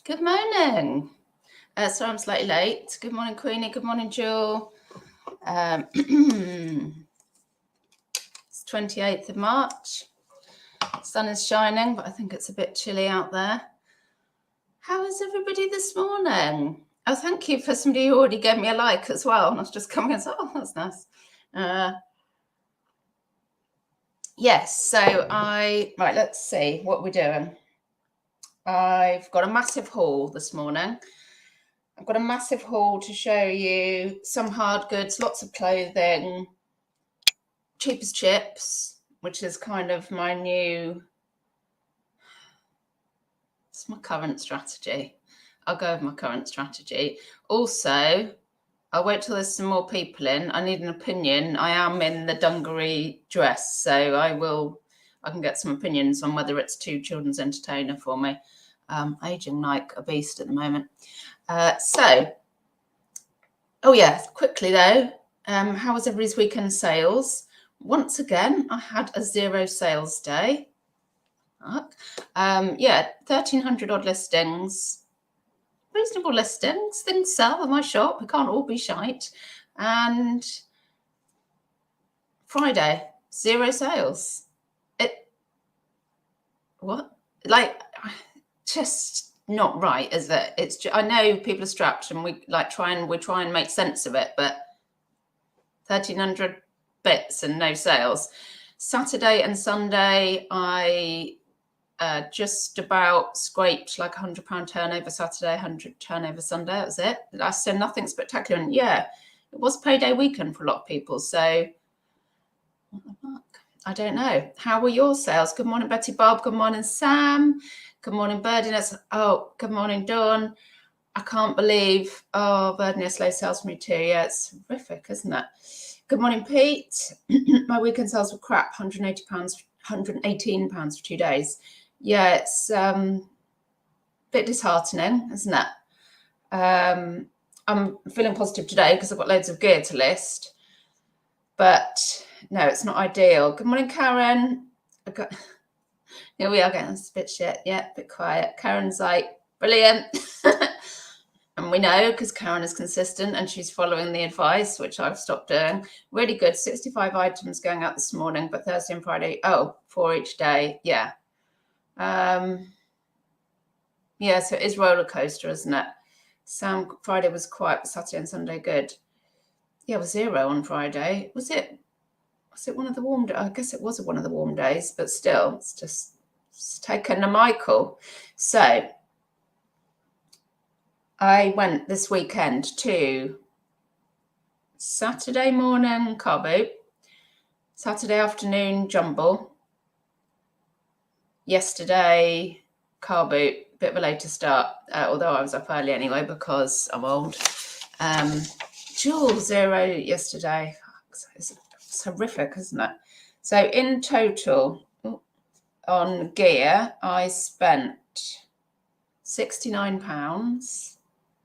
Good morning. Sorry, I'm slightly late. Good morning, Queenie. Good morning, Jewel. It's 28th of March. Sun is shining, but I think it's a bit chilly out there. How is everybody this morning? Oh, thank you for somebody who already gave me a like as well. And I was just coming and said, oh, that's nice. Yes, so right, let's see what we're doing. I've got a massive haul this morning. I've got a massive haul to show you, some hard goods, lots of clothing, cheap as chips, which is kind of my new, it's my current strategy. I'll go with my current strategy. Also, I'll wait till there's some more people in. I need an opinion. I am in the dungaree dress, so I can get some opinions on whether it's too children's entertainer for me. Aging like a beast at the moment. Quickly though, how was everybody's weekend sales? Once again, I had a 0 sales day. 1,300 odd listings. Reasonable listings. Things sell in my shop. We can't all be shite. And Friday, 0 sales. Just not right, is it? It's just, I know people are strapped and we try and make sense of it, but 1,300 bits and no sales. Saturday and Sunday, I just about scraped like £100 turnover Saturday, 100 turnover Sunday. That was it. I said nothing spectacular. And yeah, it was payday weekend for a lot of people. So what the fuck? I don't know. How were your sales? Good morning, Betty Bob. Good morning, Sam. Good morning, Birdiness. Oh, good morning, Dawn. I can't believe, Birdiness low sales for me too. Yeah, it's horrific, isn't it? Good morning, Pete. My weekend sales were crap, £118 for 2 days. Yeah, it's a bit disheartening, isn't it? I'm feeling positive today because I've got loads of gear to list. But no, it's not ideal. Good morning, Karen. Here we are getting a bit shit. Yeah, a bit quiet. Karen's like, brilliant. And we know because Karen is consistent and she's following the advice, which I've stopped doing. Really good. 65 items going out this morning, but Thursday and Friday, 4 each day. Yeah. So it is roller coaster, isn't it? Sam, Friday was quiet, but Saturday and Sunday good. Yeah, it was 0 on Friday. Was it one of the warm days? I guess it was one of the warm days, but still, it's taken a Michael. So I went this weekend to Saturday morning car boot, Saturday afternoon jumble, yesterday car boot, bit of a later start, although I was up early anyway because I'm old. Jewel 0 yesterday. It's horrific, isn't it? So in total on gear, I spent £69,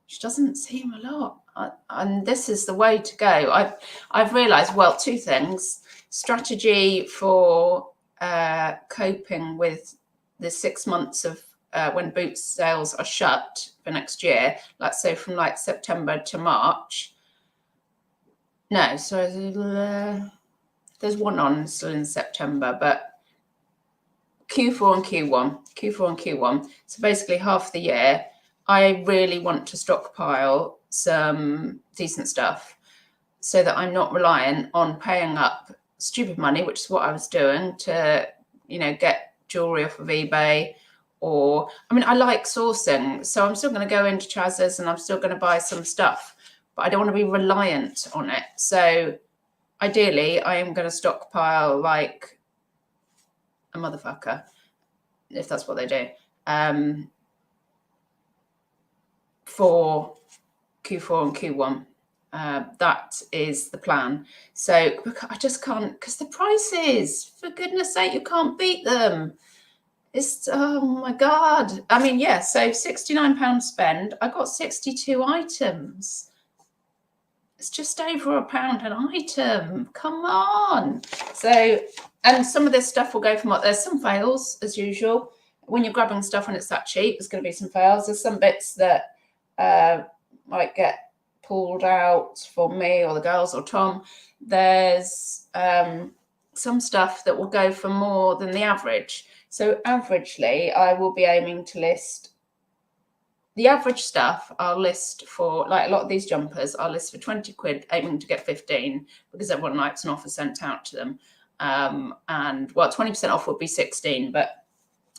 which doesn't seem a lot. And this is the way to go. I've realised, well, 2 things. Strategy for coping with the 6 months of when boots sales are shut for next year, let's say from like September to March. No, so there's one on still in September, but Q4 and Q1. So basically half the year, I really want to stockpile some decent stuff so that I'm not reliant on paying up stupid money, which is what I was doing to, get jewelry off of eBay. I like sourcing, so I'm still going to go into Chaz's and I'm still going to buy some stuff, but I don't want to be reliant on it. So ideally, I am going to stockpile like a motherfucker, if that's what they do, for Q4 and Q1. That is the plan. So I just can't, because the prices, for goodness sake, you can't beat them. It's, oh my God. So £69 spend. I got 62 items. It's just over £1 an item. Come on. So, and some of this stuff will go from there's some fails as usual. when you're grabbing stuff when it's that cheap, there's going to be some fails. There's some bits that might get pulled out for me or the girls or Tom. There's some stuff that will go for more than the average. So averagely, I will be aiming to list the average stuff. I'll list for, like a lot of these jumpers, I'll list for 20 quid, aiming to get 15 because everyone likes an offer sent out to them. And well, 20% off would be 16, but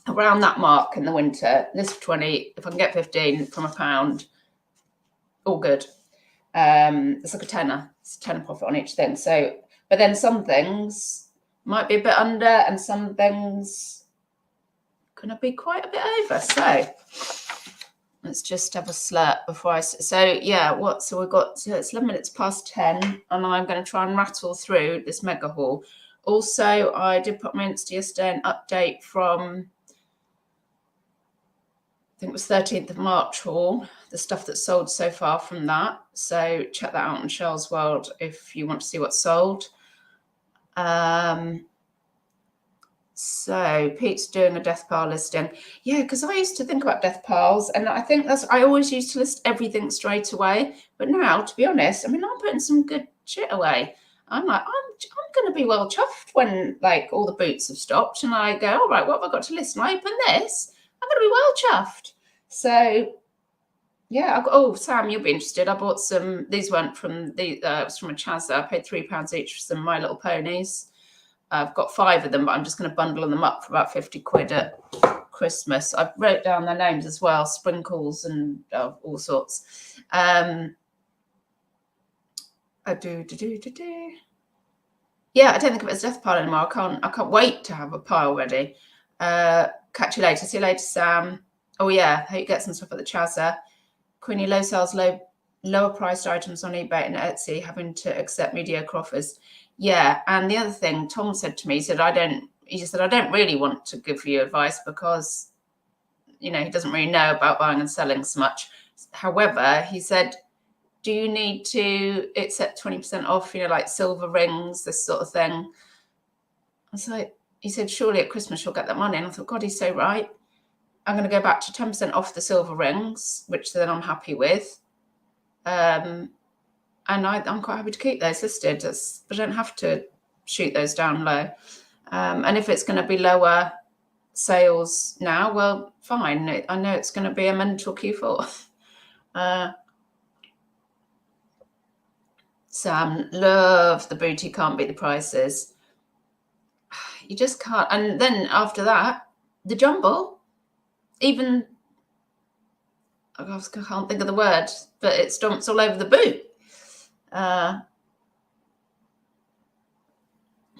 around that mark in the winter, list for 20. If I can get 15 from £1, all good. It's like a tenner. It's a tenner profit on each thing. So, but then some things might be a bit under, and some things gonna be quite a bit over. So let's just have a slurp before I. So yeah, so we've got. So it's 11 minutes past 10, and I'm going to try and rattle through this mega haul. Also, I did put my Insta yesterday an update from, I think it was 13th of March haul, the stuff that's sold so far from that. So check that out on Shell's World if you want to see what's sold. So Pete's doing a death pile listing. Yeah, because I used to think about death piles, and I think I always used to list everything straight away. But now, to be honest, I mean, I'm putting some good shit away. I'm like, I'm going to be well chuffed when like all the boots have stopped, and I go, all right, what have I got to list? And I open this, I'm going to be well chuffed. So yeah, Sam, you'll be interested. I bought some. These weren't from it was from a Chazza. I paid £3 each for some My Little Ponies. I've got 5 of them, but I'm just going to bundle them up for about 50 quid at Christmas. I wrote down their names as well, Sprinkles and all sorts. Yeah, I don't think of it as death pile anymore. I can't wait to have a pile ready. Catch you later. See you later, Sam. Oh yeah, hope you get some stuff at the Chazza. Queenie, low sales, lower priced items on eBay and Etsy, having to accept mediocre offers. Yeah, and the other thing Tom said to me, he said I don't really want to give you advice because, you know, he doesn't really know about buying and selling so much. However, he said, do you need to accept 20% off, you know, like silver rings, this sort of thing? I was like, he said, surely at Christmas you'll get that money. And I thought, God, he's so right. I'm going to go back to 10% off the silver rings, which then I'm happy with. And I'm quite happy to keep those listed. I don't have to shoot those down low. And if it's going to be lower sales now, well, fine. I know it's going to be a mental Q4. Sam, love the booty, can't beat the prices. You just can't. And then after that, the jumble, even, I can't think of the word, but it stomps all over the boot.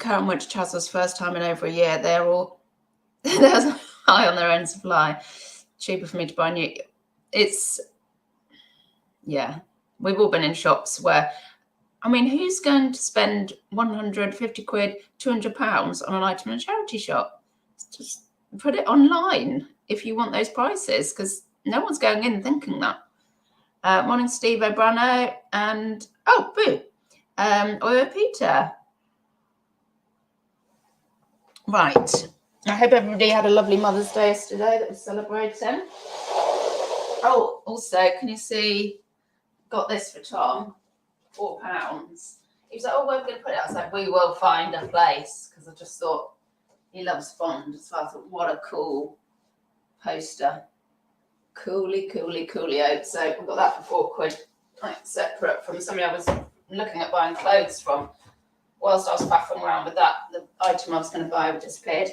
Karen went to Chazza's first time in over a year. They're high on their own supply. Cheaper for me to buy new. Yeah, we've all been in shops where, I mean, who's going to spend 150 quid, £200 on an item in a charity shop? Just put it online if you want those prices, because no one's going in thinking that. Morning, Steve O'Brano, and boo, Oyo Peter. Right. I hope everybody had a lovely Mother's Day yesterday that was celebrating. Oh, also, can you see? Got this for Tom, £4. He was like, "Oh, we're going to put it." I was like, "We will find a place," because I just thought he loves fond. So I thought, what a cool poster. Coolio. So we got that for £4, like separate from somebody I was looking at buying clothes from. Whilst I was faffing around with that, the item I was going to buy disappeared.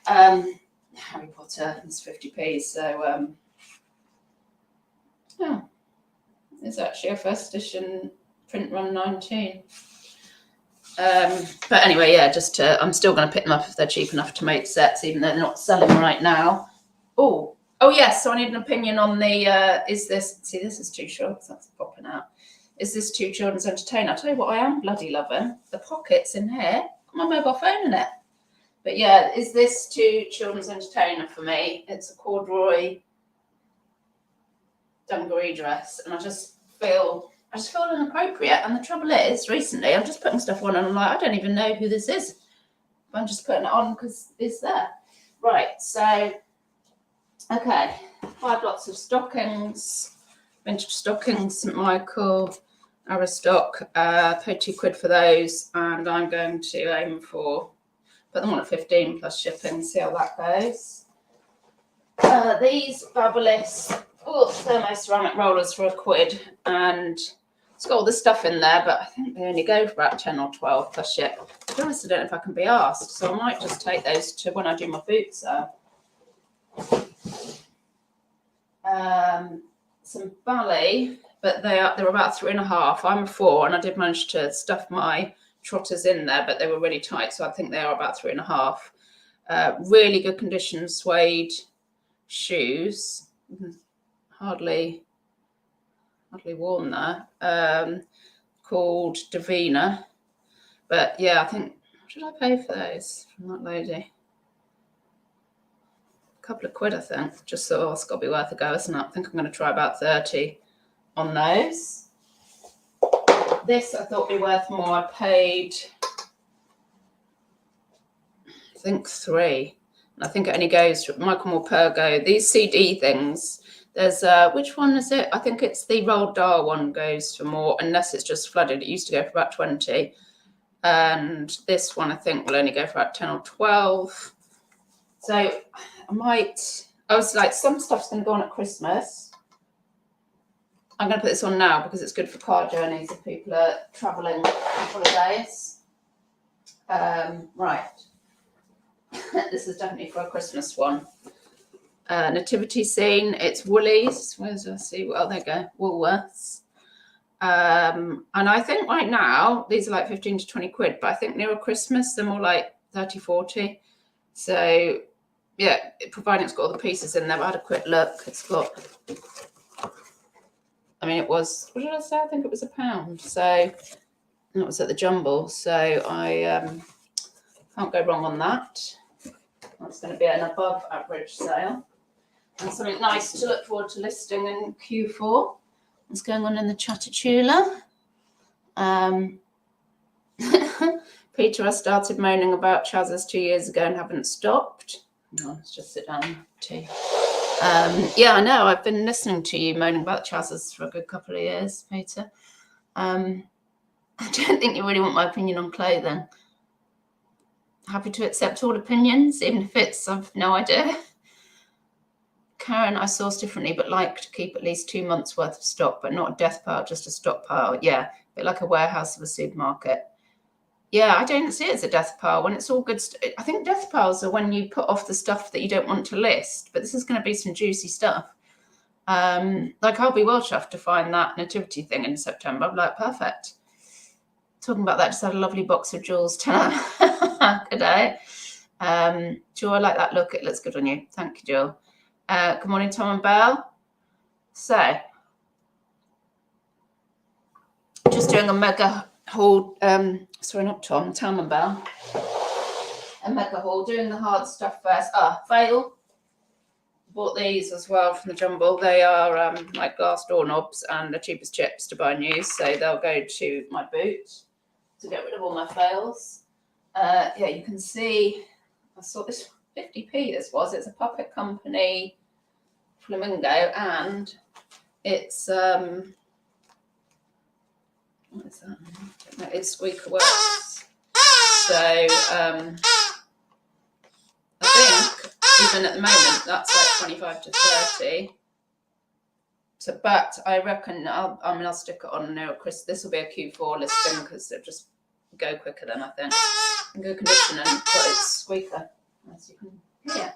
Harry Potter is 50p. So yeah, it's actually a first edition print run 19. But anyway, yeah, I'm still going to pick them up if they're cheap enough to make sets, even though they're not selling right now. Oh yes, so I need an opinion on the, this is too short, so that's popping out. Is this too children's entertainer? I'll tell you what I am bloody loving. The pockets in here, got my mobile phone in it. But yeah, is this too children's entertainer for me? It's a corduroy dungaree dress, and I just feel inappropriate. And the trouble is, recently I'm just putting stuff on and I'm like, I don't even know who this is. But I'm just putting it on because it's there. Right, so Okay, 5 lots of stockings, vintage stockings, St Michael, Aristoc, paid £2 for those, and I'm going to aim for, put them on at 15 plus shipping, see how that goes. These fabulous thermoceramic rollers for £1, and it's got all the stuff in there, but I think they only go for about 10 or 12 plus ship. To be honest, I don't know if I can be asked, so I might just take those to when I do my boots out. Some ballet, but they're about 3.5. I'm a 4, and I did manage to stuff my trotters in there, but they were really tight, so I think they are about 3.5. Really good condition suede shoes, hardly worn there, called Davina. But yeah, I think, what did I pay for those from that lady? Couple of quid, I think. Just thought, it's got to be worth a go, isn't it? I think I'm going to try about 30 on those. This I thought would be worth more. I paid, I think, 3. And I think it only goes for Michael Morpurgo. These CD things, there's which one is it? I think it's the rolled Dahl one goes for more, unless it's just flooded. It used to go for about 20. And this one I think will only go for about 10 or 12. So I was like, some stuff's going to go on at Christmas. I'm going to put this on now because it's good for car journeys if people are travelling on holidays. Right. This is definitely for a Christmas one. Nativity scene. It's Woolies. Where's I see? Well, there you go. Woolworths. And I think right now these are like 15 to 20 quid, but I think nearer Christmas they're more like 30, 40. So yeah, providing it's got all the pieces in there. I had a quick look. It's got, I mean, it was, what did I say? I think it was £1. So that was at the Jumble. So I can't go wrong on that. That's going to be an above average sale. And something nice to look forward to listing in Q4. What's going on in the Chattatula? Peter, I started moaning about Chaz's 2 years ago and haven't stopped. No, let's just sit down and tea. Yeah, I know. I've been listening to you moaning about Chaz's for a good couple of years, Peter. I don't think you really want my opinion on clothing. Happy to accept all opinions, even if it's, I've no idea. Karen, I source differently, but like to keep at least 2 months worth of stock, but not a death pile, just a stockpile. Yeah, a bit like a warehouse of a supermarket. Yeah, I don't see it as a death pile when it's all good. I think death piles are when you put off the stuff that you don't want to list, but this is going to be some juicy stuff. Like I'll be well chuffed to find that nativity thing in September. I'm like, perfect. Talking about that, just had a lovely box of jewels. Good day. Jewel, I like that look. It looks good on you. Thank you, Jewel. Good morning, Tom and Belle. So, just doing a mega haul. Sorry, not Tom, and Belle. A mega haul. Doing the hard stuff first. Fail. Bought these as well from the Jumble. They are like glass doorknobs and the cheapest chips to buy new. So they'll go to my boot to get rid of all my fails. Yeah, you can see. I saw this 50p. This was. It's a Puppet Company flamingo, and it's what is that? No, it's Squeaker Works. So I think even at the moment that's like 25 to 30. So, but I reckon I'll stick it on now. Chris, this will be a Q4 listing because it'll just go quicker than I think. In good condition, and got its squeaker, as you can hear.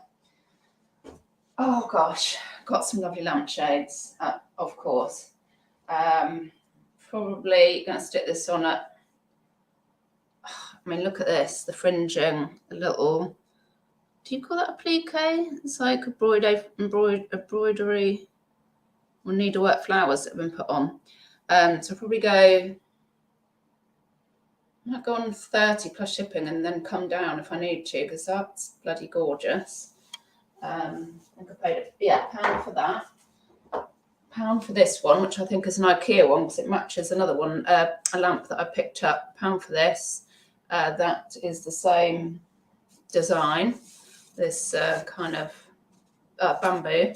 Oh gosh, got some lovely lampshades, of course. Probably going to stick this on at, I mean, look at this, the fringing, a little, do you call that a plique? It's like embroidery or needlework flowers that have been put on. So I'll probably go, I might go on 30 plus shipping and then come down if I need to, because that's bloody gorgeous. I think I paid £1 for that. £1 for this one, which I think is an IKEA one because it matches another one, a lamp that I picked up. £1 for this. That is the same design. This kind of bamboo.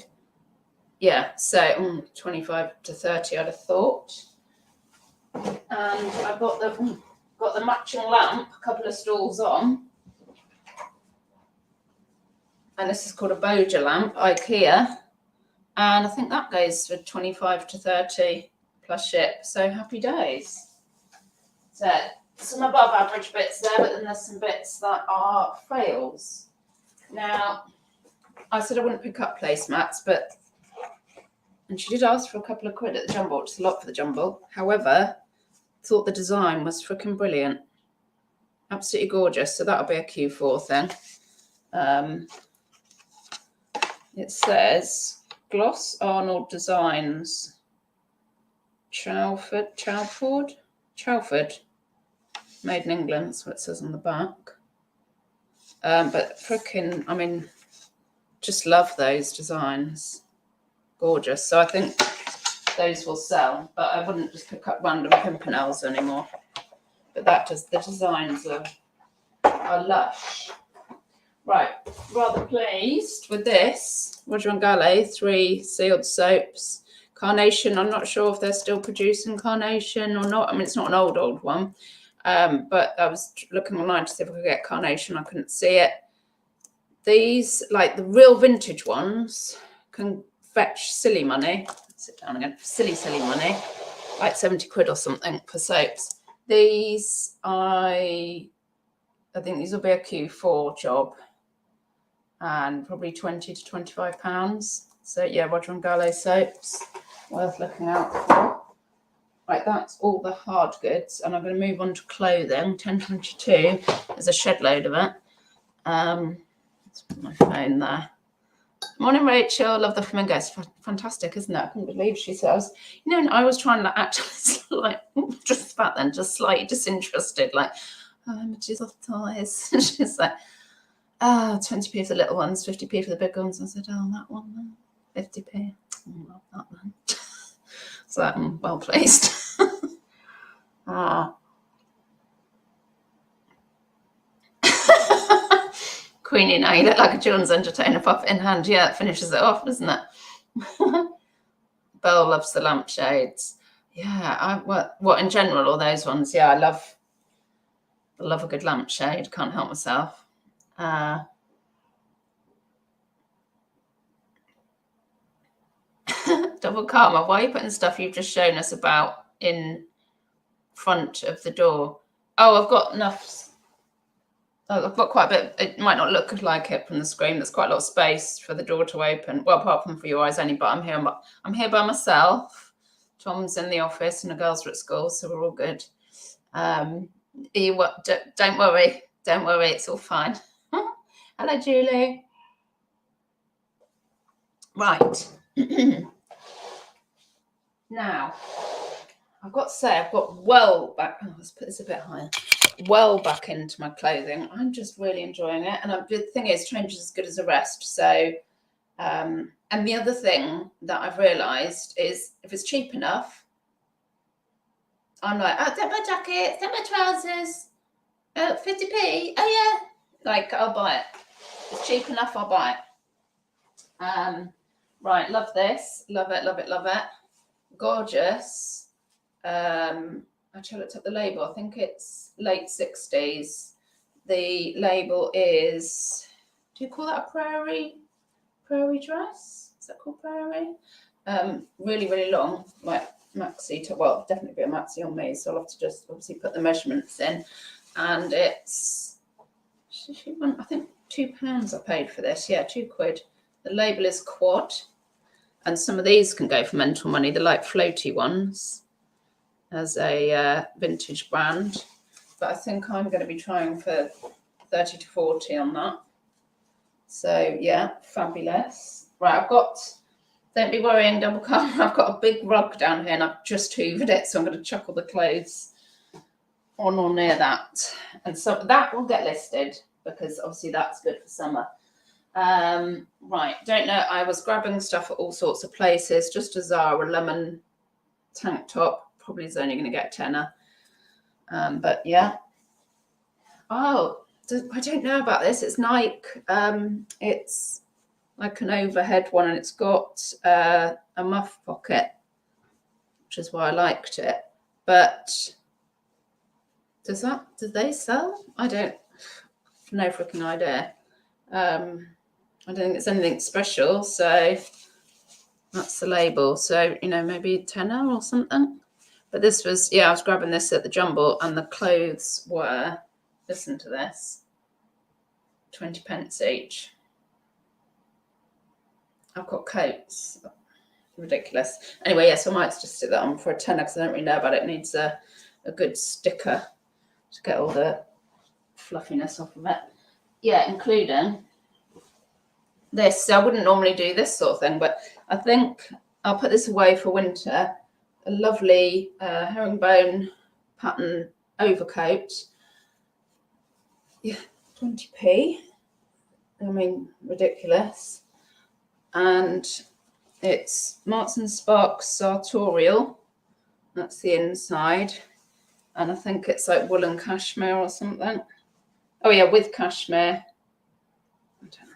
Yeah, so 25 to 30, I'd have thought. And I've got the matching lamp, a couple of stalls on. And this is called a Boja lamp, IKEA. And I think that goes for 25 to 30 plus ship. So happy days. So some above average bits there, but then there's some bits that are fails. Now, I said I wouldn't pick up placemats, and she did ask for a couple of quid at the jumble, which is a lot for the jumble. However, thought the design was freaking brilliant. Absolutely gorgeous. So that'll be a Q4 thing. It says Gloss Arnold Designs, Chalford, made in England. That's what it says on the back. But freaking, I mean, just love those designs. Gorgeous. So I think those will sell, but I wouldn't just pick up random Pimpernels anymore. But the designs are lush. Right, rather pleased with this. Roger & Gallet, 3 sealed soaps. Carnation, I'm not sure if they're still producing Carnation or not. I mean, it's not an old one. But I was looking online to see if I could get Carnation. I couldn't see it. These, like the real vintage ones, can fetch silly money. Sit down again. Silly money. Like 70 quid or something for soaps. These, I think these will be a Q4 job. And probably 20 to 25 pounds. So yeah, Roger & Gallet soaps, worth looking out for. Right, that's all the hard goods, and I'm going to move on to clothing. 10.22. There's a shed load of it. Let's put my phone there. Morning, Rachel. Love the flamingos. Fantastic, isn't it? I couldn't believe she says. You know, and I was trying to actually like just about then, just slightly disinterested, like images of thighs. And she's like, 20p for the little ones, 50p for the big ones. I said, that one then, 50p. Love that one. So I'm well pleased. Queenie, now you look like a children's entertainer, puff in hand. Yeah, it finishes it off, doesn't it? Belle loves the lampshades. Yeah, what in general, all those ones. Yeah, I love a good lampshade. Can't help myself. Double Karma, why are you putting stuff you've just shown us about in front of the door? Oh, I've got enough. I've got quite a bit. It might not look like it from the screen. There's quite a lot of space for the door to open. Well, apart from for your eyes only, but I'm here by myself. Tom's in the office and the girls are at school, so we're all good. Don't worry. Don't worry. It's all fine. Hello, Julie. Right. Now, I've got to say, I've got well back. Let's put this a bit higher. Well back into my clothing. I'm just really enjoying it. And the thing is, change is as good as a rest. So, and the other thing that I've realised is if it's cheap enough, I'm like, take my jacket, take my trousers, 50p, oh yeah. Like, I'll buy it. If it's cheap enough, I'll buy it. Right, love this. Love it, love it, love it. Gorgeous. Actually, I looked up the label. I think it's late 60s. The label is, do you call that a prairie dress? Is that called prairie? Really, really long, like maxi top. Well, definitely be a maxi on me, so I'll have to just obviously put the measurements in. And it's, I think £2 I paid for this. Yeah, £2. The label is Quad. And some of these can go for mental money. They're like floaty ones as a vintage brand. But I think I'm going to be trying for 30 to 40 on that. So, yeah, fabulous. Right, don't be worrying, Double Karma. I've got a big rug down here and I've just hoovered it. So I'm going to chuck all the clothes on or near that. And so that will get listed because obviously that's good for summer. Right, don't know. I was grabbing stuff at all sorts of places. Just a Zara lemon tank top. Probably is only going to get a tenner. But yeah. Oh, I don't know about this. It's Nike. It's like an overhead one, and it's got a muff pocket, which is why I liked it. But do they sell? I don't, no freaking idea. I don't think it's anything special, so that's the label. So, you know, maybe tenner or something. But this was, yeah, I was grabbing this at the Jumble, and the clothes were, listen to this, 20p each. I've got coats. Ridiculous. Anyway, yes, I might just stick that on for a tenner because I don't really know about it. It needs a good sticker to get all the fluffiness off of it. Yeah, including this. So I wouldn't normally do this sort of thing, but I think I'll put this away for winter. A lovely herringbone pattern overcoat. Yeah, 20p. I mean, ridiculous. And it's Marks and Sparks sartorial. That's the inside. And I think it's like woolen cashmere or something. Oh yeah, with cashmere. I don't know.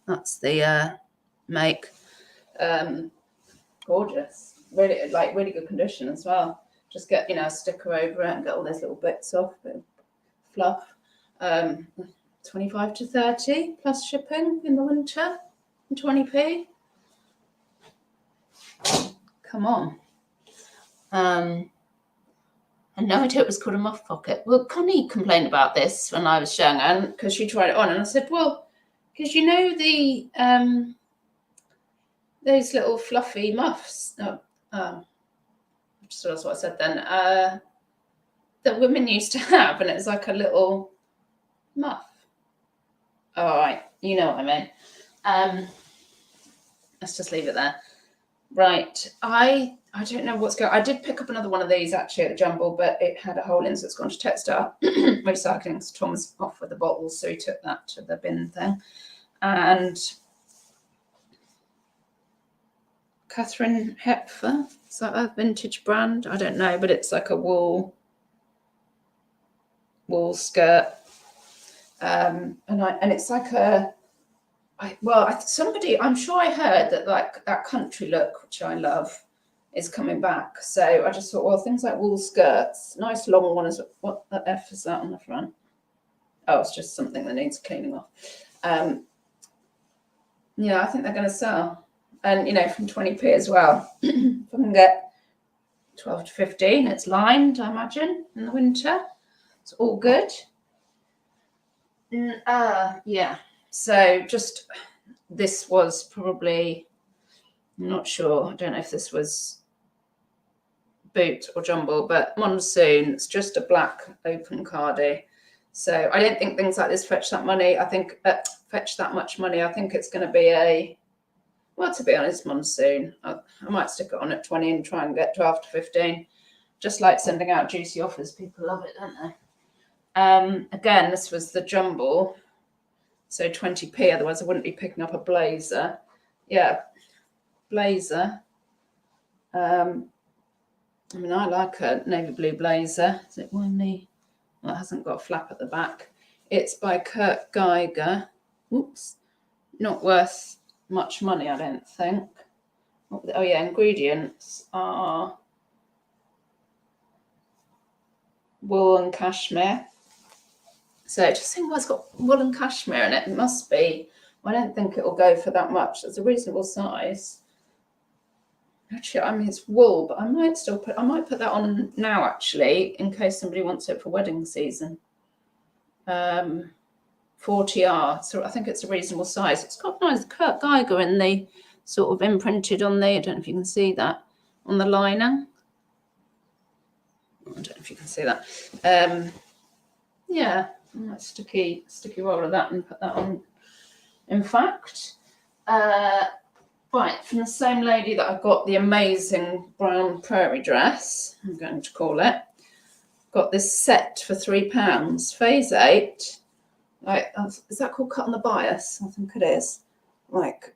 That's the make. Gorgeous. Really, like really good condition as well. Just get, you know, a sticker over it and get all those little bits off, bit of fluff. 25 to 30 plus shipping in the winter. 20p. Come on. I had no idea it was called a muff pocket. Well, Connie complained about this when I was young, because she tried it on, and I said, well, because you know the those little fluffy muffs. So that's what I said then. That women used to have, and it was like a little muff. All right, you know what I mean. Let's just leave it there. Right, I don't know what's going on. I did pick up another one of these actually at the Jumble, but it had a hole in, so it's gone to textile recycling. So Tom was off with the bottles, so he took that to the bin thing. And Catherine Hepfer, is that a vintage brand? I don't know, but it's like a wool skirt. And it's like I'm sure I heard that like that country look, which I love, is coming back. So I just thought, well, things like wool skirts, nice long one. What the F is that on the front? Oh, it's just something that needs cleaning off. Yeah, I think they're going to sell. And, you know, from 20p as well. If I can get 12 to 15, it's lined, I imagine, in the winter. It's all good. Yeah. So just, this was probably, I'm not sure. I don't know if this was Boot or Jumble, but Monsoon. It's just a black open cardie. So I don't think things like this fetch that money. I think fetch that much money. I think it's going to be well, to be honest, Monsoon. I might stick it on at 20 and try and get 12 to 15. Just like sending out juicy offers. People love it, don't they? Again, this was the Jumble. So 20p, otherwise I wouldn't be picking up a blazer. Yeah, blazer. I mean, I like a navy blue blazer. Is it one? Well, it hasn't got a flap at the back. It's by Kurt Geiger. Oops. Not worth much money, I don't think. Oh yeah, ingredients are wool and cashmere. So just think, well, it's got wool and cashmere in it. It must be. I don't think it will go for that much. It's a reasonable size. Actually, I mean, it's wool, but I might put that on now, actually, in case somebody wants it for wedding season. 40R, so I think it's a reasonable size. It's got nice Kurt Geiger in the sort of imprinted on the, I don't know if you can see that, on the liner. I don't know if you can see that. Yeah, nice sticky roll of that and put that on. In fact, right, from the same lady that I got the amazing brown prairie dress, I'm going to call it, got this set for £3, phase 8. Like, is that called cut on the bias? I think it is. Like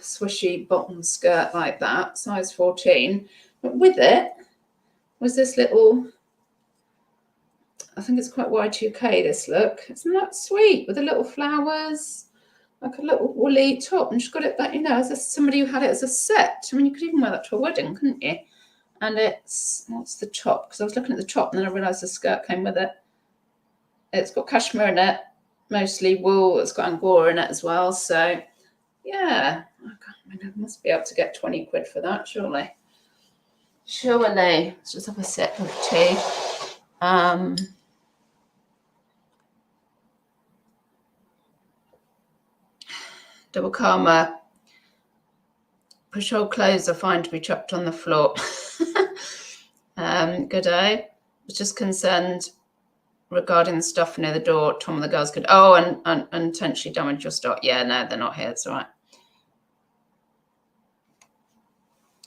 swishy bottom skirt like that, size 14. But with it was this little, I think it's quite Y2K, this look. Isn't that sweet? With the little flowers. like a little woolly top, and she's got it that, you know, as somebody who had it as a set. I mean, you could even wear that to a wedding, couldn't you? And it's, what's the top? Because I was looking at the top and then I realised the skirt came with it. It's got cashmere in it, mostly wool. It's got Angora in it as well. So, yeah, I must be able to get 20 quid for that, surely. Surely. Let's just have a sip of tea. Double karma. Push old clothes are fine to be chucked on the floor. Good day. I was just concerned regarding the stuff near the door. Tom and the girls could, and intentionally damage your stock. Yeah, no, they're not here. It's all right.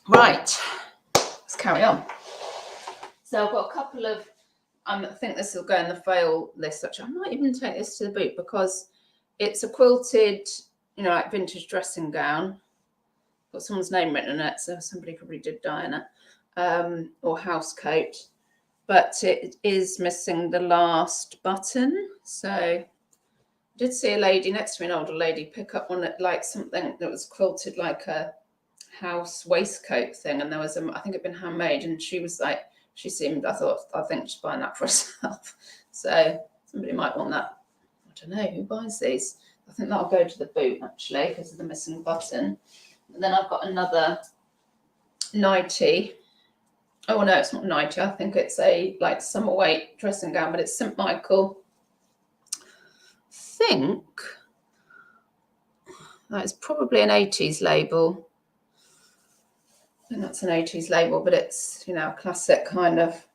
Right. Let's carry on. So I've got a couple of, I think this will go in the fail list. Actually, I might even take this to the boot because it's a quilted, you know, like vintage dressing gown. Got someone's name written in it, so somebody probably did die in it, or house coat. But it is missing the last button. So I did see a lady next to me, an older lady, pick up one that, like something that was quilted like a house waistcoat thing, and there was I think it'd been handmade, and she was like, she seemed, I think she's buying that for herself. So somebody might want that. I don't know who buys these. I think that'll go to the boot actually because of the missing button. And then I've got another nightie. Oh no, it's not nightie. I think it's a like summer weight dressing gown, but it's St. Michael. I think that is probably an 80s label. I think that's an 80s label, but it's, you know, a classic kind of,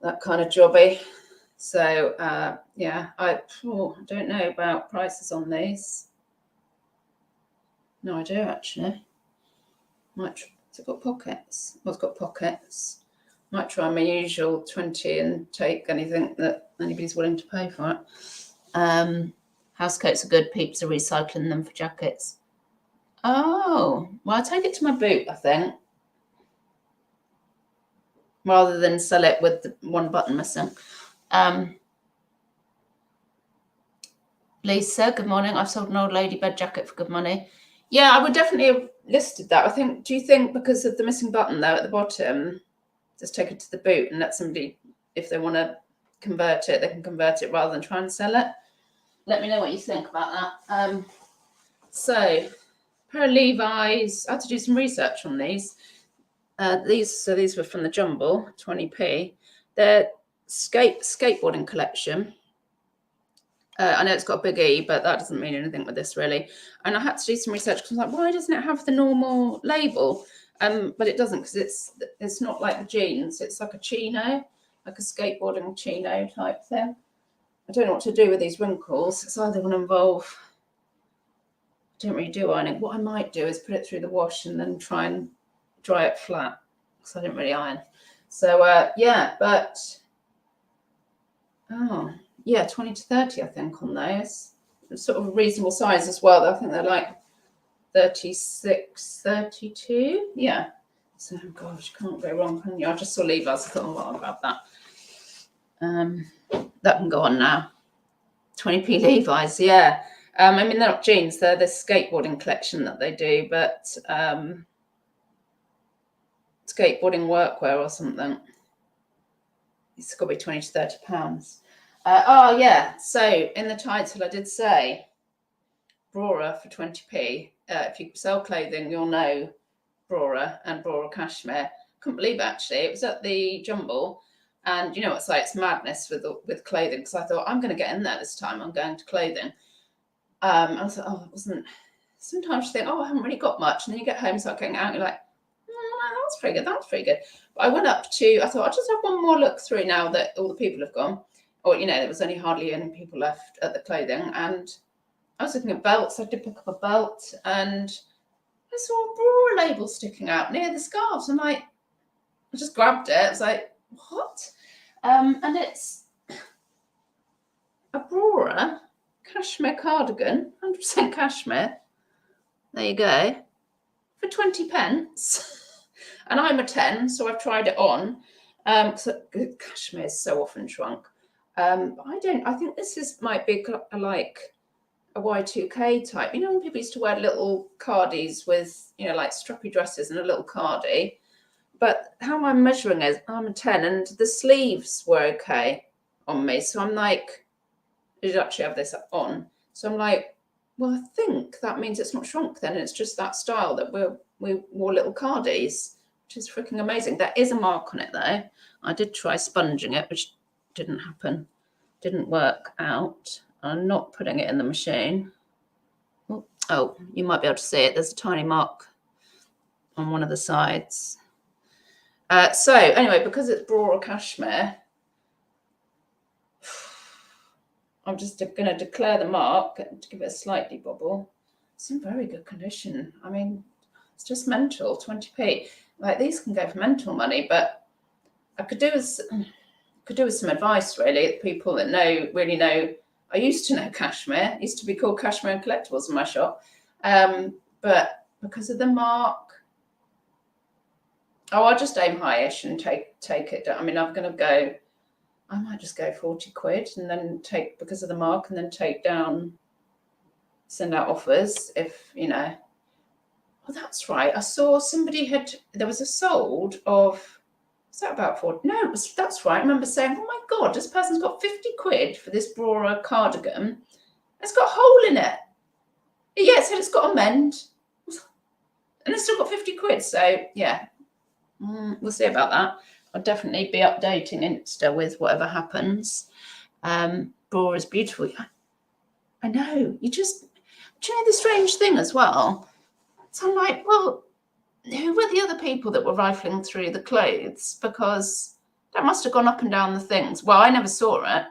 that kind of jobby. So yeah, I don't know about prices on these. No idea actually. Has it got pockets? Well, it's got pockets. Might try my usual 20 and take anything that anybody's willing to pay for it. House coats are good. Peeps are recycling them for jackets. Oh, well, I'll take it to my boot, I think, rather than sell it with the one button missing. Lisa, good morning. I've sold an old lady bed jacket for good money. Yeah, I would definitely have listed that. I think, do you think because of the missing button there at the bottom, just take it to the boot and let somebody, if they want to convert it, they can convert it rather than try and sell it? Let me know what you think about that. So, pair of Levi's. I had to do some research on these. These were from the Jumble, 20p. They're skateboarding collection. I know it's got a big E, but that doesn't mean anything with this really. And I had to do some research because I was like, why doesn't it have the normal label? But it doesn't, because it's not like the jeans. It's like a chino, like a skateboarding chino type thing. I don't know what to do with these wrinkles. It's either going to involve, I don't really do ironing. What I might do is put it through the wash and then try and dry it flat, because I don't really iron. So yeah, but yeah, 20 to 30, I think, on those. It's sort of a reasonable size as well. I think they're like 36, 32. Yeah. So, gosh, you can't go wrong, can you? I just saw Levi's. I thought, well, I'll grab that. That can go on now. 20p Levi's, yeah. I mean, they're not jeans. They're the skateboarding collection that they do, but skateboarding workwear or something. It's got to be 20 to 30 pounds. Oh, yeah. So in the title, I did say Brora for 20p. If you sell clothing, you'll know Brora and Brora Cashmere. Couldn't believe it, actually. It was at the Jumble. And you know what's like, it's madness with clothing, because I thought, I'm going to get in there this time. I'm going to clothing. I was like, it wasn't. Sometimes you think, I haven't really got much. And then you get home, start getting out, and you're like, that's pretty good. That's pretty good. But I went up to, I thought, I'll just have one more look through now that all the people have gone. Or, you know, there was only hardly any people left at the clothing. And I was looking at belts. I did pick up a belt and I saw a Brora label sticking out near the scarves. I'm like, I just grabbed it. I was like, what? And it's a Brora cashmere cardigan, 100% cashmere. There you go. For 20 pence. And I'm a 10, so I've tried it on. So cashmere is so often shrunk. I think this might be like a Y2K type. You know, when people used to wear little cardies with, you know, like strappy dresses and a little cardie. But how I'm measuring is I'm a 10 and the sleeves were okay on me. So I'm like, I did actually have this on. So I'm like, well, I think that means it's not shrunk then. It's just that style that we wore little cardies, which is freaking amazing. There is a mark on it though. I did try sponging it, which didn't happen. Didn't work out. I'm not putting it in the machine. Oh, you might be able to see it. There's a tiny mark on one of the sides. So anyway, because it's Brora Cashmere, I'm just going to declare the mark to give it a slight debobble. It's in very good condition. I mean, it's just mental, 20p. Like these can go for mental money, but I could do with some advice really. People that really know. I used to know Cashmere. It used to be called Cashmere and Collectibles in my shop, but because of the mark, I'll just aim highish and take it. I mean, I might just go 40 quid and then because of the mark, and then send out offers if, you know. Oh, that's right. I saw there was a sold of, was that about 40? No, that's right. I remember saying, oh my God, this person's got 50 quid for this Brora cardigan. It's got a hole in it. Yeah, it said it's got a mend. And it's still got 50 quid. So yeah, we'll see about that. I'll definitely be updating Insta with whatever happens. Brora is beautiful. I know. Do you know the strange thing as well? So I'm like, well, who were the other people that were rifling through the clothes? Because that must have gone up and down the things. Well, I never saw it,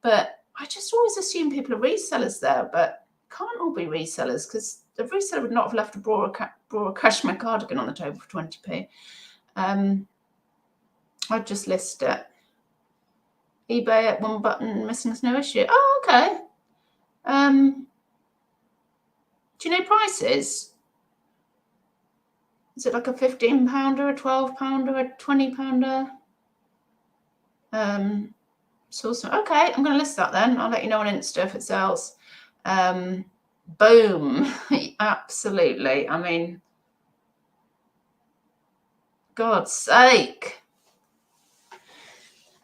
but I just always assume people are resellers there, but can't all be resellers because the reseller would not have left a Brora Cashmere cardigan on the table for 20p. I'd just list it. eBay at one button, missing is no issue. Oh, okay. Do you know prices? Is it like a £15, a £12, a £20? So okay, I'm going to list that then. I'll let you know on Insta if it sells. Boom. Absolutely. I mean, God's sake.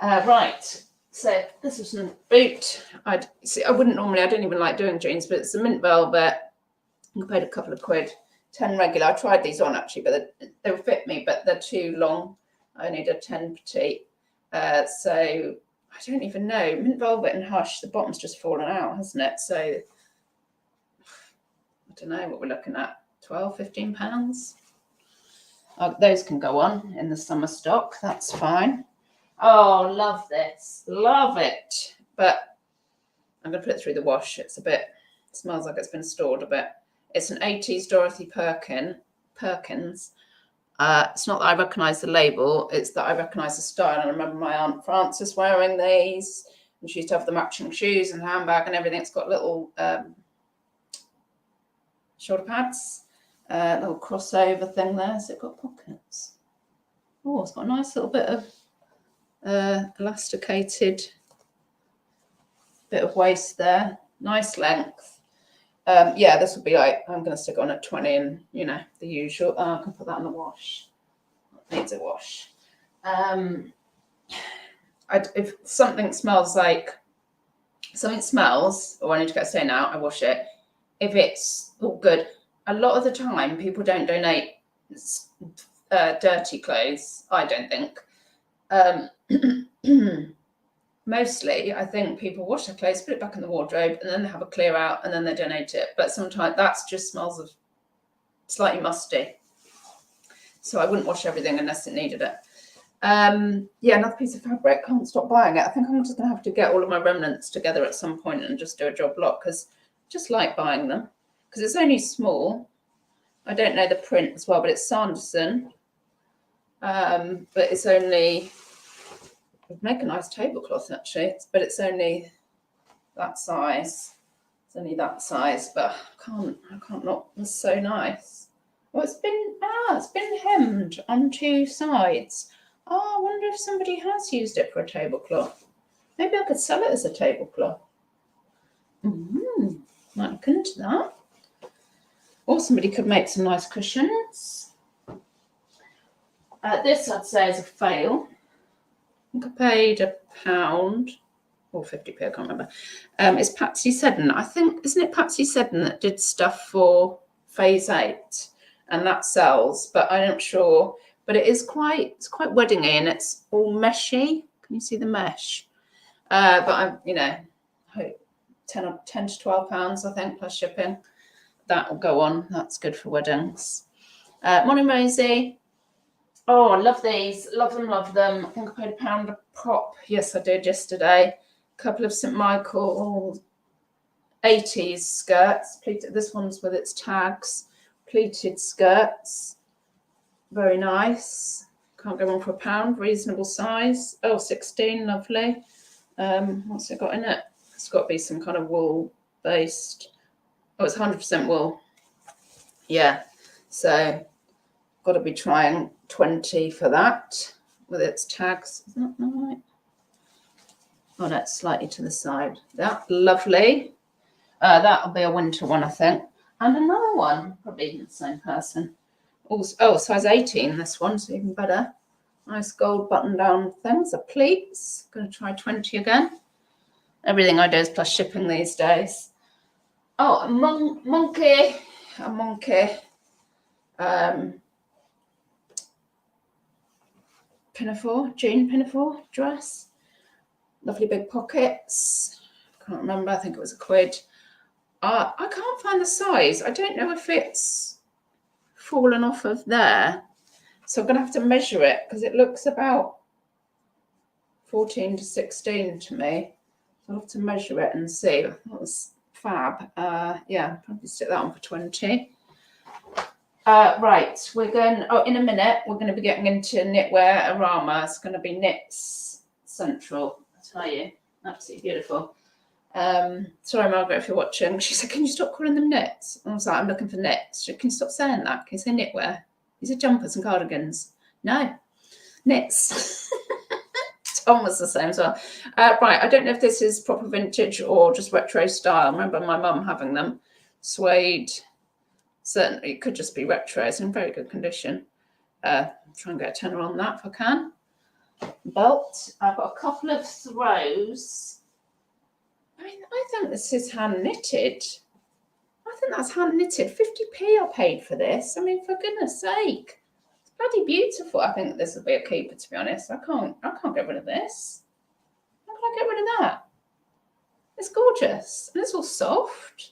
Right. So this was a boot. I don't even like doing jeans, but it's a mint velvet. I paid a couple of quid, 10 regular. I tried these on actually, but they will fit me, but they're too long. I need a 10 petite. So I don't even know. Mint velvet and hush, the bottom's just fallen out, hasn't it? So I don't know what we're looking at. 12, 15 pounds. Those can go on in the summer stock. That's fine. Oh, love this. Love it. But I'm going to put it through the wash. It smells like it's been stored a bit. It's an 80s Dorothy Perkins. It's not that I recognise the label. It's that I recognise the style. And I remember my Aunt Frances wearing these. And she used to have the matching shoes and handbag and everything. It's got little shoulder pads. Little crossover thing there. So it's got pockets. Oh, it's got a nice little bit of elasticated bit of waist there. Nice length. Yeah, this would be like, I'm going to stick on at 20 and, you know, the usual. I can put that in the wash. It needs a wash. If something smells, or I need to get a stain out, I wash it. If it's all good, a lot of the time people don't donate dirty clothes, I don't think. Mostly, I think people wash their clothes, put it back in the wardrobe, and then they have a clear out, and then they donate it. But sometimes that just smells of slightly musty. So I wouldn't wash everything unless it needed it. Yeah, another piece of fabric. Can't stop buying it. I think I'm just going to have to get all of my remnants together at some point and just do a job lot because I just like buying them. Because it's only small. I don't know the print as well, but it's Sanderson. But it's only... Would make a nice tablecloth actually, but it's only that size. It's only that size, but I can't not. It's so nice. Well, it's been hemmed on two sides. Oh, I wonder if somebody has used it for a tablecloth. Maybe I could sell it as a tablecloth. Might look into that. Or somebody could make some nice cushions. This I'd say is a fail. I think I paid £1 or 50p, I can't remember. It's Patsy Seddon. I think, isn't it Patsy Seddon that did stuff for Phase 8? And that sells, but I'm not sure. But it's quite weddingy, and it's all meshy. Can you see the mesh? But I'm, I hope 10 to £12, I think, plus shipping. That will go on. That's good for weddings. Morning, Rosie. Oh, I love these. Love them, love them. I think I paid £1 a pop. Yes, I did yesterday. A couple of St. Michael 80s skirts. Pleated. This one's with its tags. Pleated skirts. Very nice. Can't go wrong for £1. Reasonable size. Oh, 16. Lovely. What's it got in it? It's got to be some kind of wool based. Oh, it's 100% wool. Yeah. So got to be trying 20 for that with its tags. Isn't that right? Oh, that's slightly to the side. That lovely. That'll be a winter one, I think. And another one, probably the same person. Also, oh, size 18, this one, so even better. Nice gold button-down things, the pleats. Going to try 20 again. Everything I do is plus shipping these days. Oh, a monkey. Pinafore, jean pinafore dress. Lovely big pockets. Can't remember, I think it was £1. I can't find the size. I don't know if it's fallen off of there. So I'm going to have to measure it because it looks about 14 to 16 to me. So I'll have to measure it and see. That was fab. Yeah, probably stick that on for 20. Right, we're going, in a minute, we're going to be getting into knitwear arama. It's going to be Knits Central, I tell you. Absolutely beautiful. Sorry, Margaret, if you're watching. She said, can you stop calling them knits? And I was like, I'm looking for knits. She said, can you stop saying that? Can you say knitwear? These are jumpers and cardigans. No, knits. Tom was the same as well. Right, I don't know if this is proper vintage or just retro style. I remember my mum having them. Suede. Certainly, it could just be retro. It's in very good condition. Try and get a tenner on that if I can. Belt. I've got a couple of throws. I mean, I think this is hand knitted. I think that's hand knitted. 50p I paid for this. I mean, for goodness sake, it's bloody beautiful. I think this will be a keeper, to be honest. I can't get rid of this. How can I get rid of that? It's gorgeous and it's all soft.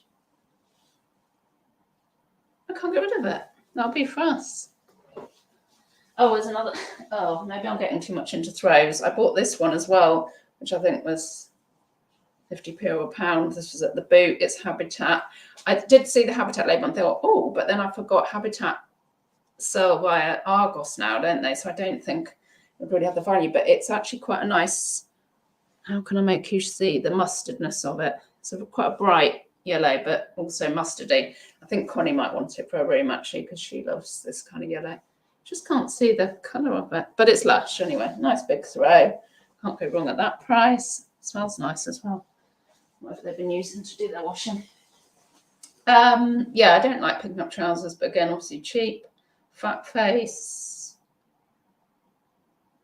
I can't get rid of it. That'll be for us. Oh, there's another. Oh, maybe I'm getting too much into throws. I bought this one as well, which I think was 50p or £1. This was at the boot. It's Habitat. I did see the Habitat label and thought, oh, but then I forgot Habitat sell via Argos now, don't they? So I don't think it really have the value, but it's actually quite a nice. How can I make you see the mustardness of it? It's quite a bright yellow, but also mustardy. I think Connie might want it for a room actually because she loves this kind of yellow. Just can't see the colour of it, but it's lush anyway. Nice big throw. Can't go wrong at that price. Smells nice as well. Whatever they've been using to do their washing. Yeah, I don't like picking up trousers, but again, obviously cheap. Fat face.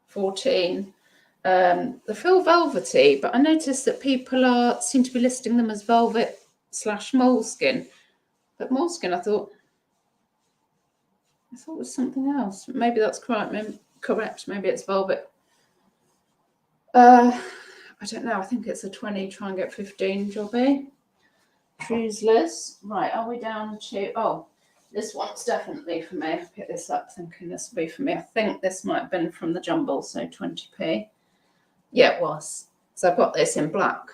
14. They feel velvety, but I noticed that people seem to be listing them as velvet / moleskin. But moleskin, I thought was something else. Maybe that's correct. Maybe it's velvet. I don't know. I think it's a 20. Try and get 15 jobby. Trousers. Right, are we down to? Oh, this one's definitely for me. I picked this up thinking this would be for me. I think this might have been from the jumble, so 20p. Yeah, it was. So I've got this in black,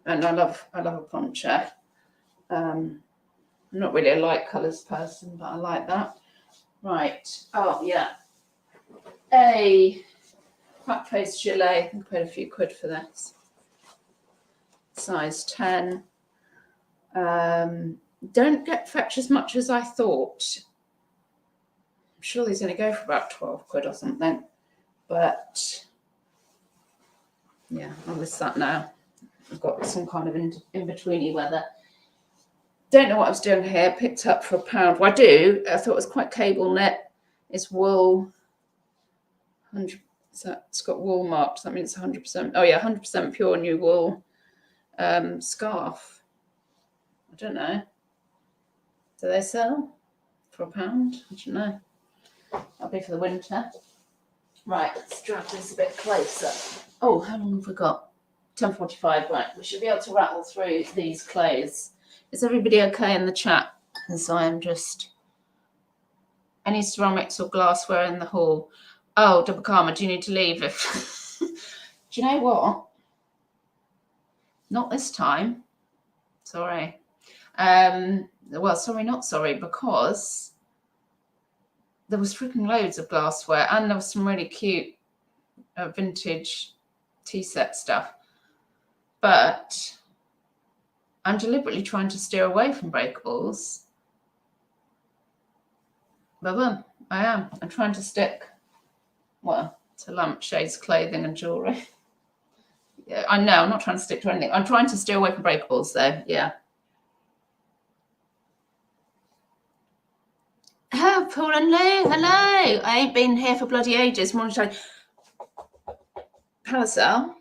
and I love a poncho. I'm not really a light colours person, but I like that. Right. Oh yeah. A fat face gilet. I think I paid a few quid for this. Size 10. Don't get fetch as much as I thought. I'm sure these only go for about 12 quid or something. But yeah, I'll list that now. I've got some kind of in-betweeny weather. Don't know what I was doing here. Picked up for £1. Well, I do. I thought it was quite cable knit. It's wool. 100. So it's got wool marked. That means 100%. Oh yeah, 100% pure new wool scarf. I don't know. Do they sell for £1? I don't know. That'll be for the winter. Right, let's drag this a bit closer. Oh, how long have we got? 10:45. Right, we should be able to rattle through these clothes. Is everybody okay in the chat? Because I am just... Any ceramics or glassware in the hall? Oh, Double Karma, do you need to leave? If do you know what? Not this time. Sorry. Well, sorry, not sorry, because there was freaking loads of glassware and there was some really cute vintage tea set stuff. But I'm deliberately trying to steer away from breakables. But I am. I'm trying to stick, well, to lampshades, clothing and jewellery. Yeah, I know, I'm not trying to stick to anything. I'm trying to steer away from breakables, though. Yeah. Oh, Paul and Lou, hello. I ain't been here for bloody ages. Morning, Shane. Palisel,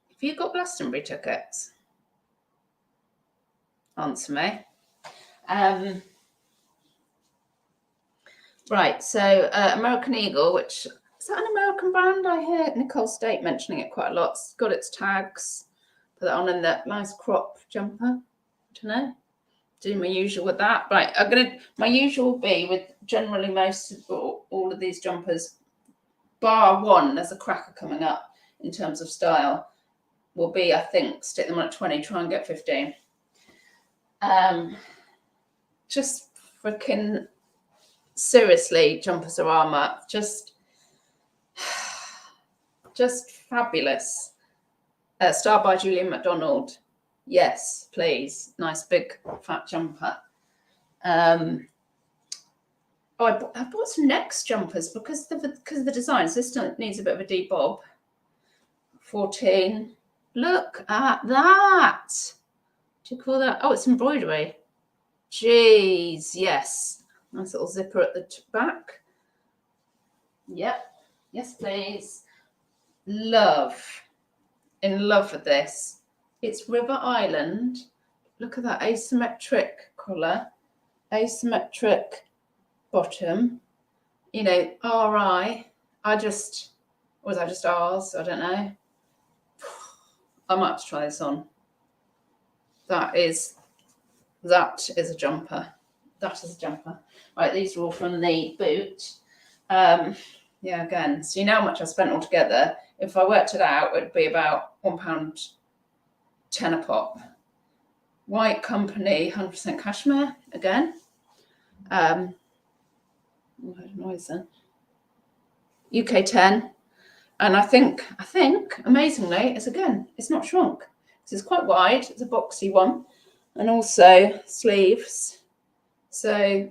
have you got Glastonbury tickets? Answer me. Right, so American Eagle, which is that an American brand? I hear Nicole State mentioning it quite a lot. It's got its tags. Put that on in that nice crop jumper. I don't know. Do my usual with that. Right, my usual will be with generally most of all of these jumpers, bar one. There's a cracker coming up in terms of style. Will be, I think, stick them on at 20, try and get 15. Just freaking seriously, jumpers are armor. Just fabulous. Star by Julian McDonald. Yes, please. Nice big fat jumper. I bought some Next jumpers because of the designs. This needs a bit of a debob. 14. Look at that. Do you call that? Oh, it's embroidery. Jeez, yes. Nice little zipper at the back. Yep. Yes, please. In love with this. It's River Island. Look at that asymmetric collar, asymmetric bottom. You know, RI. Was that just R's? I don't know. I might have to try this on. That is a jumper. That is a jumper. Right, these are all from the boot. Yeah, again, so you know how much I spent altogether. If I worked it out, it'd be about £1.10 a pop. White Company, 100% cashmere, again. Noise then. UK 10. And I think, amazingly, it's not shrunk. It's quite wide. It's a boxy one. And also sleeves. So,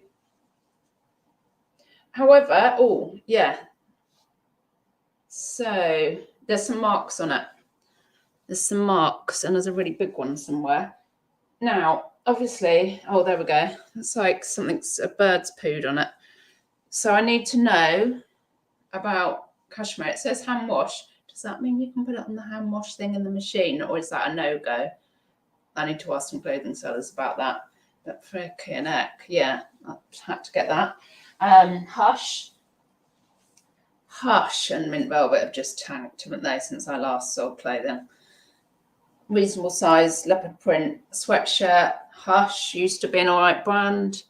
however, oh, yeah. So, there's some marks on it. There's some marks, and there's a really big one somewhere. Now, obviously, oh, there we go. It's like a bird's pooed on it. So I need to know about cashmere. It says hand wash. Does that mean you can put it on the hand wash thing in the machine, or is that a no-go? I need to ask some clothing sellers about that. But freaking heck, yeah, I had to get that. Hush and Mint Velvet have just tanked, haven't they, since I last sold clothing. Reasonable size leopard print sweatshirt. Hush used to be an all right brand.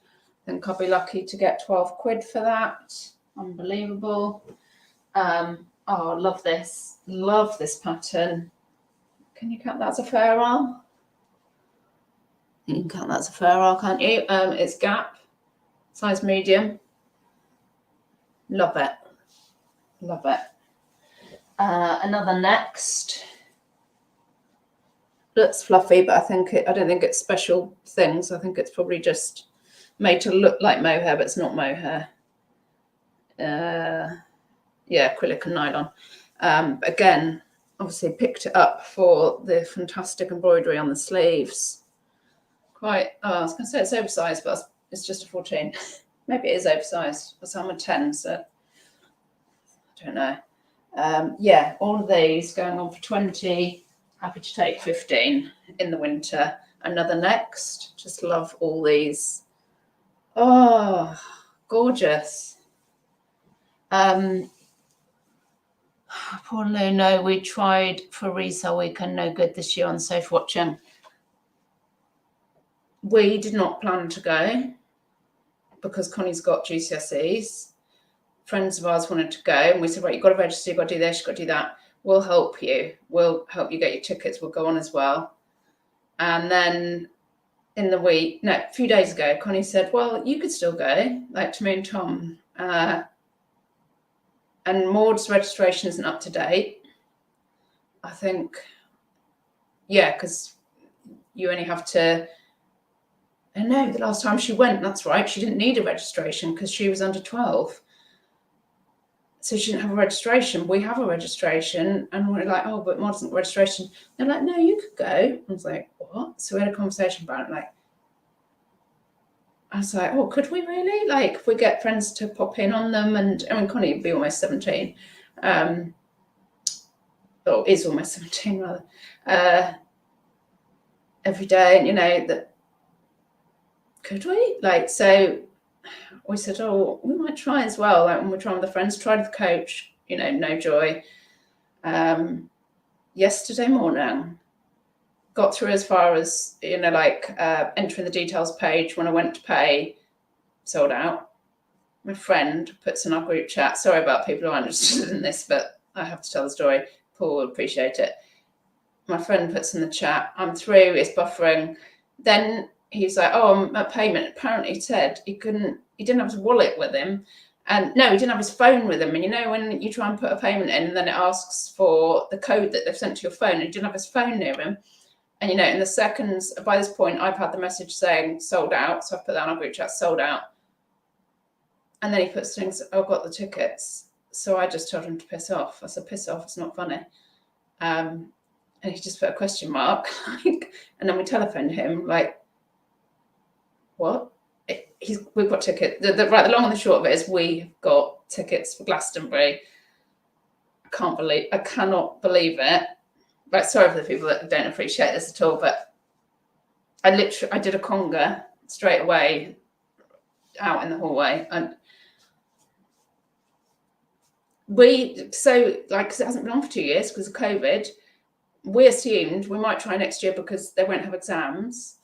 I think I'll be lucky to get 12 quid for that. Unbelievable. Oh, love this. Love this pattern. Can you count that as a fair arm? You can count that as a fair arm, can't you? It's Gap, size medium. Love it. Love it. Another Next. Looks fluffy, but I don't think it's special things. I think it's probably just made to look like mohair, but it's not mohair. Yeah, acrylic and nylon. Again, obviously picked it up for the fantastic embroidery on the sleeves. quite, I was going to say it's oversized, but it's just a 14. Maybe it is oversized, because I'm a 10, so I don't know. Yeah, all of these going on for 20. Happy to take 15 in the winter. Another next. Just love all these. Oh, gorgeous. Poor Lou, no, we tried for resale weekend, no good this year on Safe Watching. We did not plan to go because Connie's got GCSEs. Friends of ours wanted to go, and we said, right, you've got to register, you've got to do this, you've got to do that. We'll help you. We'll help you get your tickets. We'll go on as well. And then in the week, no, a few days ago, Connie said, well, you could still go, like to me and Tom. And Maud's registration isn't up to date. I think, yeah, because you only have to, I know the last time she went, that's right, she didn't need a registration because she was under 12. So she didn't have a registration. We have a registration. And we're like, oh, but Maud doesn't have a registration. They're like, no, you could go. I was like, what? So we had a conversation about it. Like, I was like, oh, could we really? Like, if we get friends to pop in on them, and I mean, Connie would be almost 17, or is almost 17 rather, every day, and you know that. Could we? Like, so we said, oh, we might try as well. Like when we're trying with the friends, tried with the coach, you know, no joy. Yesterday morning, got through as far as, you know, like entering the details page. When I went to pay, sold out. My friend puts in our group chat, sorry about people who aren't interested in this, but I have to tell the story. Paul will appreciate it. My friend puts in the chat, I'm through, it's buffering. Then he's like, oh, my payment. Apparently he said he didn't have his wallet with him. And no, he didn't have his phone with him. And you know, when you try and put a payment in and then it asks for the code that they've sent to your phone, and he didn't have his phone near him. And, you know, in the seconds, by this point, I've had the message saying sold out. So I've put that on our group chat, sold out. And then he puts things, I've got the tickets. So I just told him to piss off. I said, piss off, it's not funny. And he just put a question mark. And then we telephoned him, like, what? We've got tickets. The long and the short of it is we've got tickets for Glastonbury. I cannot believe it. Like, sorry for the people that don't appreciate this at all, but I did a conga straight away out in the hallway. And because it hasn't been on for 2 years because of COVID, we assumed we might try next year because they won't have exams.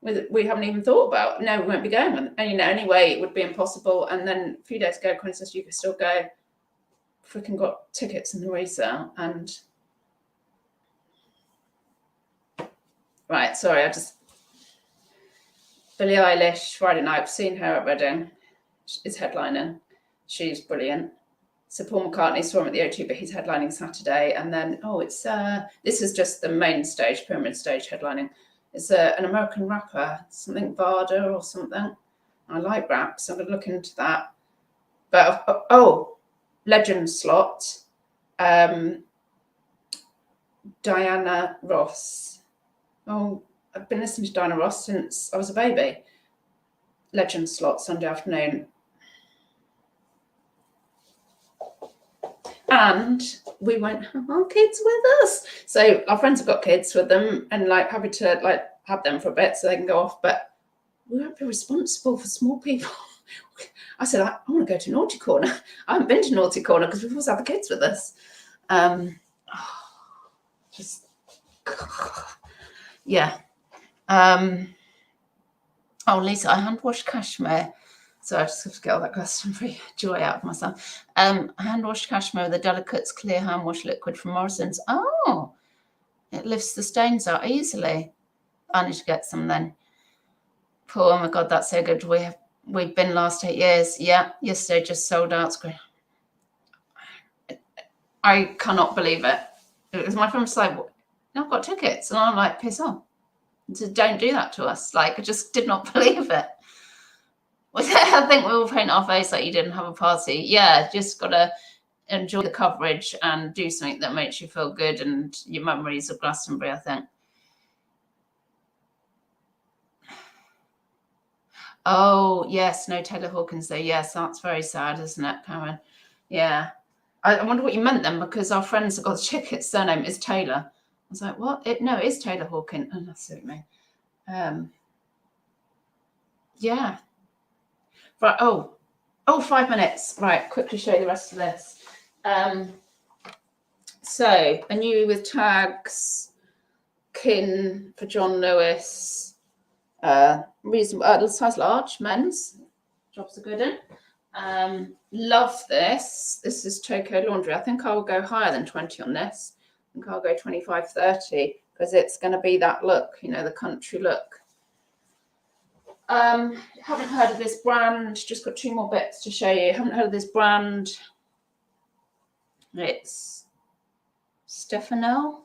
We haven't even thought about, no, we won't be going. And, you know, anyway, it would be impossible. And then a few days ago, Connie says, you can still go. Freaking got tickets in the resale. And right, sorry, Billie Eilish, Friday night, I've seen her at Reading. She's headlining. She's brilliant. So Paul McCartney saw him at the O2, but he's headlining Saturday. And then, this is just the main stage, Pyramid stage headlining. It's an American rapper, something Varda or something. I like rap, so I'm going to look into that. But, Legend slot, Diana Ross. Oh, I've been listening to Diana Ross since I was a baby. Legend slot, Sunday afternoon. And we won't have our kids with us. So our friends have got kids with them and like happy to like have them for a bit so they can go off. But we won't be responsible for small people. I said, I want to go to Naughty Corner. I haven't been to Naughty Corner because we've always had the kids with us. Yeah. Lisa, I hand washed cashmere. So I just have to get all that Glastonbury joy out of myself. Hand washed cashmere with a Delicate's clear hand wash liquid from Morrison's. Oh, it lifts the stains out easily. I need to get some then. Oh my God, that's so good. We've been last 8 years. Yeah, yesterday just sold out. It's great. I cannot believe it. Because my friend was like, I've got tickets. And I'm like, piss off. So don't do that to us. Like, I just did not believe it. I think we all paint our face like you didn't have a party. Yeah, just got to enjoy the coverage and do something that makes you feel good and your memories of Glastonbury, I think. Oh, yes, no Taylor Hawkins there. Yes, that's very sad, isn't it, Karen? Yeah. I wonder what you meant then, because our friends have got the ticket's surname is Taylor. I was like, what? No, it is Taylor Hawkins. Oh, that's what you mean. Yeah. Right. Oh, 5 minutes. Right. Quickly show you the rest of this. So a new with tags, Kin for John Lewis, reasonable, size large, men's. Jobs are good in. Love this. This is Toko Laundry. I think I will go higher than 20 on this. I think I'll go 25, 30 because it's going to be that look, the country look. Haven't heard of this brand. Just got 2 more bits to show you. Haven't heard of this brand. It's Stefano.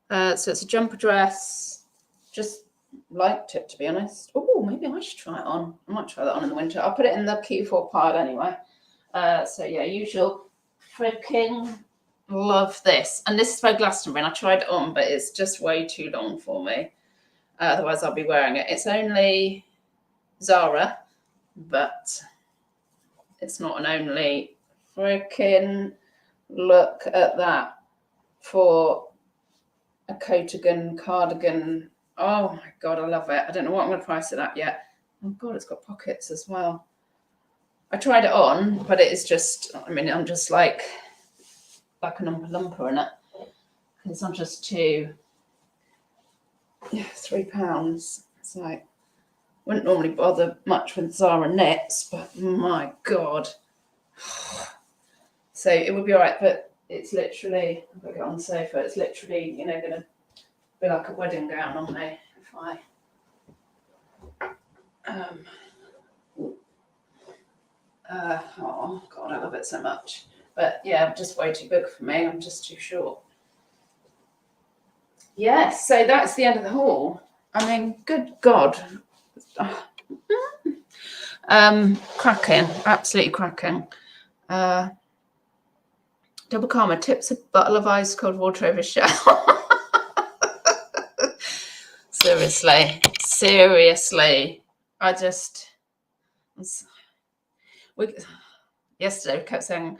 So it's a jumper dress. Just liked it, to be honest. Oh, maybe I should try it on. I might try that on in the winter. I'll put it in the Q4 pile anyway. So yeah, usual. Freaking love this. And this is by Glastonbury, and I tried it on, but it's just way too long for me. Otherwise, I'll be wearing it. It's only Zara, but it's not an only. Freaking look at that for a coatigan cardigan. Oh my God, I love it. I don't know what I'm going to price it at yet. Oh God, it's got pockets as well. I tried it on, but it is just, I'm just like a lumper in it. Because I'm just £3. It's like, wouldn't normally bother much with Zara knits, but my God. So it would be all right, but it's literally, I've got to get on the sofa, it's literally, going to be like a wedding gown on me if I oh God, I love it so much. But yeah, just way too big for me. I'm just too short. Yes, so that's the end of the haul. Good God. Cracking, absolutely cracking. Double Karma tips a bottle of ice cold water over shower. Seriously. Yesterday we kept saying,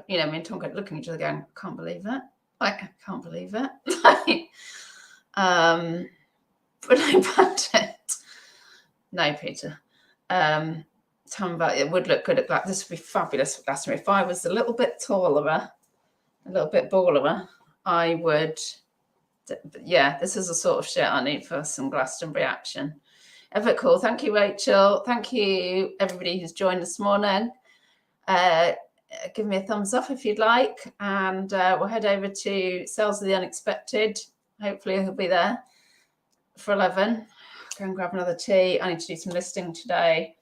me and Tom kept looking at each other going, I can't believe it. I can't believe it. But I bought it. No, Peter. Tell me about it. Would look good at that. This would be fabulous for Glastonbury. If I was a little bit taller, a little bit baller, I would. Yeah, this is the sort of shit I need for some Glastonbury action. Ever cool. Thank you, Rachel. Thank you, everybody who's joined this morning. Give me a thumbs up if you'd like, and we'll head over to Sales of the Unexpected. Hopefully he'll be there for 11. Go and grab another tea. I need to do some listing today.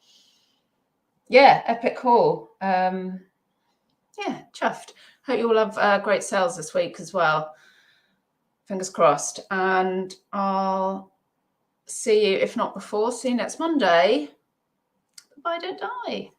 Yeah, epic haul. Yeah, chuffed. Hope you all have great sales this week as well. Fingers crossed. And I'll see you, if not before, see you next Monday. Bye, don't die.